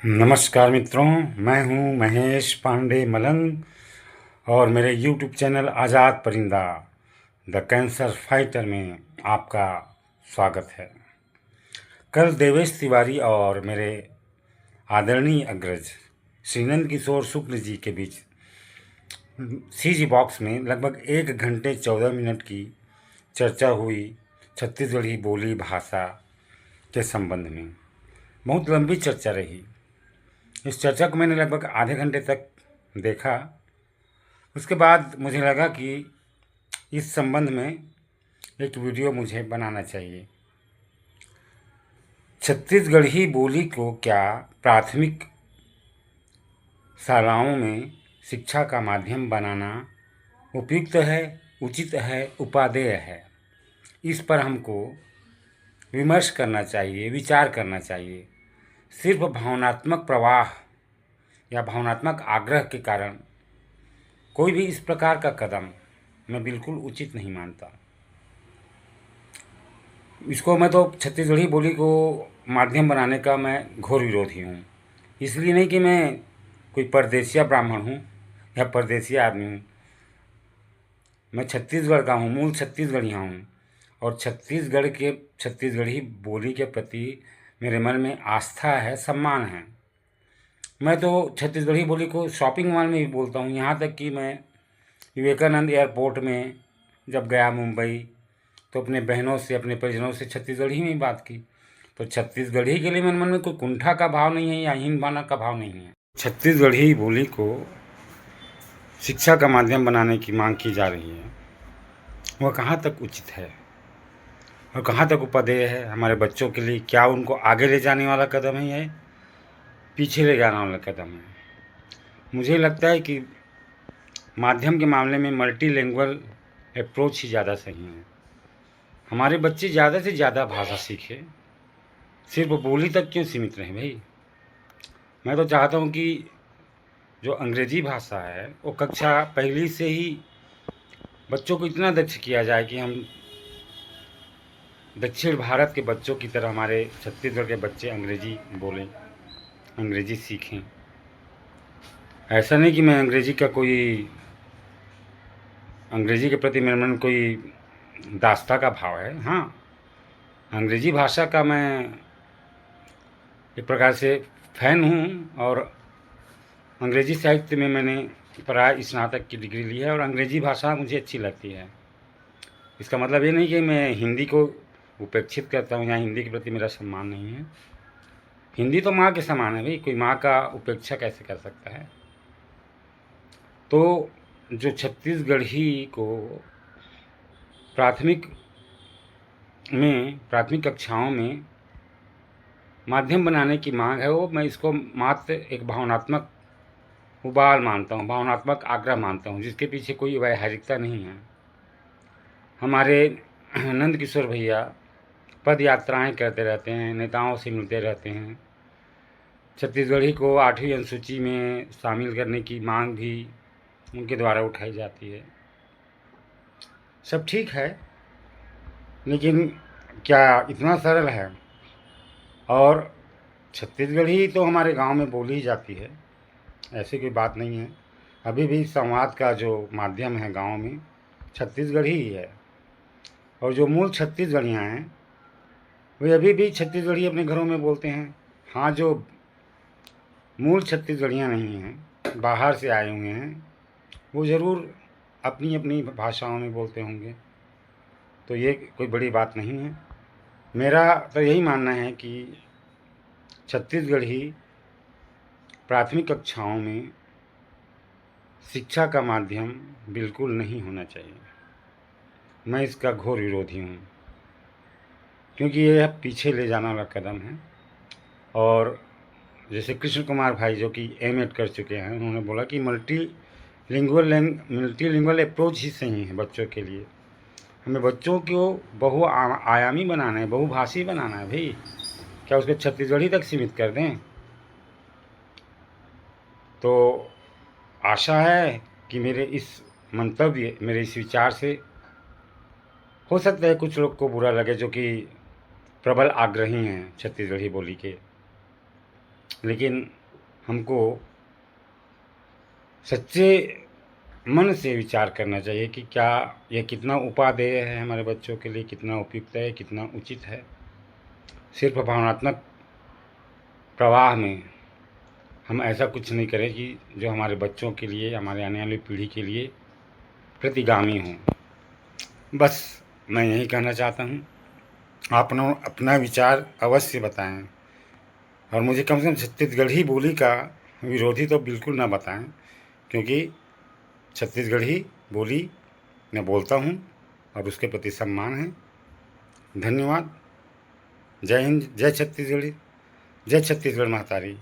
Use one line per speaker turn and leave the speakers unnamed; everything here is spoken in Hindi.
नमस्कार मित्रों, मैं हूं महेश पांडे मलंग और मेरे YouTube चैनल आज़ाद परिंदा द कैंसर फाइटर में आपका स्वागत है। कल देवेश तिवारी और मेरे आदरणीय अग्रज श्रीनंद किशोर शुक्ल जी के बीच CG बॉक्स में लगभग 1 घंटे 14 मिनट की चर्चा हुई छत्तीसगढ़ी बोली भाषा के संबंध में। बहुत लंबी चर्चा रही। इस चर्चा को मैंने लगभग आधे घंटे तक देखा। उसके बाद मुझे लगा कि इस संबंध में एक वीडियो मुझे बनाना चाहिए। छत्तीसगढ़ी बोली को क्या प्राथमिक शालाओं में शिक्षा का माध्यम बनाना उपयुक्त है, उचित है, उपादेय है? इस पर हमको विमर्श करना चाहिए, विचार करना चाहिए। सिर्फ भावनात्मक प्रवाह या भावनात्मक आग्रह के कारण कोई भी इस प्रकार का कदम मैं बिल्कुल उचित नहीं मानता। इसको मैं तो छत्तीसगढ़ी बोली को माध्यम बनाने का मैं घोर विरोधी हूँ। इसलिए नहीं कि मैं कोई परदेशिया ब्राह्मण हूँ या परदेशिया आदमी हूँ। मैं छत्तीसगढ़ का हूँ, मूल छत्तीसगढ़िया हूँ और छत्तीसगढ़ी बोली के प्रति मेरे मन में आस्था है, सम्मान है। मैं तो छत्तीसगढ़ी बोली को शॉपिंग मॉल में भी बोलता हूँ। यहाँ तक कि मैं विवेकानंद एयरपोर्ट में जब गया मुंबई तो अपने बहनों से, अपने परिजनों से छत्तीसगढ़ी में ही बात की। तो छत्तीसगढ़ी के लिए मेरे मन में कोई कुंठा का भाव नहीं है या हीन भावना का भाव नहीं है। छत्तीसगढ़ी बोली को शिक्षा का माध्यम बनाने की मांग की जा रही है, वह कहाँ तक उचित है और कहाँ तक उपादेय है हमारे बच्चों के लिए? क्या उनको आगे ले जाने वाला कदम है या पीछे ले जाने वाला कदम है? मुझे लगता है कि माध्यम के मामले में मल्टीलिंगुअल अप्रोच ही ज़्यादा सही है। हमारे बच्चे ज़्यादा से ज़्यादा भाषा सीखें, सिर्फ बोली तक क्यों सीमित रहें भाई? मैं तो चाहता हूँ कि जो अंग्रेज़ी भाषा है वो कक्षा पहली से ही बच्चों को इतना दक्ष किया जाए कि हम दक्षिण भारत के बच्चों की तरह हमारे छत्तीसगढ़ के बच्चे अंग्रेज़ी बोलें, अंग्रेज़ी सीखें। ऐसा नहीं कि मैं अंग्रेज़ी के प्रति मेरे मन में कोई दास्ता का भाव है। हाँ, अंग्रेज़ी भाषा का मैं एक प्रकार से फ़ैन हूँ और अंग्रेज़ी साहित्य में मैंने प्राय स्नातक की डिग्री ली है और अंग्रेज़ी भाषा मुझे अच्छी लगती है। इसका मतलब ये नहीं कि मैं हिंदी को उपेक्षित करता हूँ या हिंदी के प्रति मेरा सम्मान नहीं है। हिंदी तो माँ के समान है भाई, कोई माँ का उपेक्षा कैसे कर सकता है? तो जो छत्तीसगढ़ी को प्राथमिक कक्षाओं में माध्यम बनाने की मांग है, वो मैं इसको मात्र एक भावनात्मक उबाल मानता हूँ, भावनात्मक आग्रह मानता हूँ, जिसके पीछे कोई वैचारिकता नहीं है। हमारे नंद किशोर भैया पद यात्राएँ करते रहते हैं, नेताओं से मिलते रहते हैं। छत्तीसगढ़ी को 8वीं अनुसूची में शामिल करने की मांग भी उनके द्वारा उठाई जाती है। सब ठीक है, लेकिन क्या इतना सरल है? और छत्तीसगढ़ी तो हमारे गांव में बोली ही जाती है, ऐसी कोई बात नहीं है। अभी भी संवाद का जो माध्यम है गांव में छत्तीसगढ़ी ही है और जो मूल छत्तीसगढ़ियाँ हैं वे अभी भी छत्तीसगढ़ी अपने घरों में बोलते हैं। हाँ, जो मूल छत्तीसगढ़ियाँ नहीं हैं, बाहर से आए हुए हैं, वो ज़रूर अपनी अपनी भाषाओं में बोलते होंगे। तो ये कोई बड़ी बात नहीं है। मेरा तो यही मानना है कि छत्तीसगढ़ी प्राथमिक कक्षाओं में शिक्षा का माध्यम बिल्कुल नहीं होना चाहिए। मैं इसका घोर विरोधी हूँ, क्योंकि यह पीछे ले जाने वाला कदम है। और जैसे कृष्ण कुमार भाई जो कि M.Ed कर चुके हैं, उन्होंने बोला कि मल्टीलिंगुअल अप्रोच ही सही है बच्चों के लिए। हमें बच्चों को आयामी बनाना है, बहुभाषी बनाना है भाई। क्या उसको छत्तीसगढ़ी तक सीमित कर दें? तो आशा है कि मेरे इस विचार से हो सकता है कुछ लोग को बुरा लगे, जो कि प्रबल आग्रही हैं छत्तीसगढ़ी बोली के। लेकिन हमको सच्चे मन से विचार करना चाहिए कि क्या यह कितना उपादेय है हमारे बच्चों के लिए, कितना उपयुक्त है, कितना उचित है। सिर्फ भावनात्मक प्रवाह में हम ऐसा कुछ नहीं करें कि जो हमारे बच्चों के लिए, हमारे आने वाली पीढ़ी के लिए प्रतिगामी हों। बस मैं यही कहना चाहता हूँ। आप अपना विचार अवश्य बताएं, और मुझे कम से कम छत्तीसगढ़ी बोली का विरोधी तो बिल्कुल ना बताएं, क्योंकि छत्तीसगढ़ी बोली मैं बोलता हूँ और उसके प्रति सम्मान है। धन्यवाद। जय हिंद, जय छत्तीसगढ़ी, जय छत्तीसगढ़ महतारी।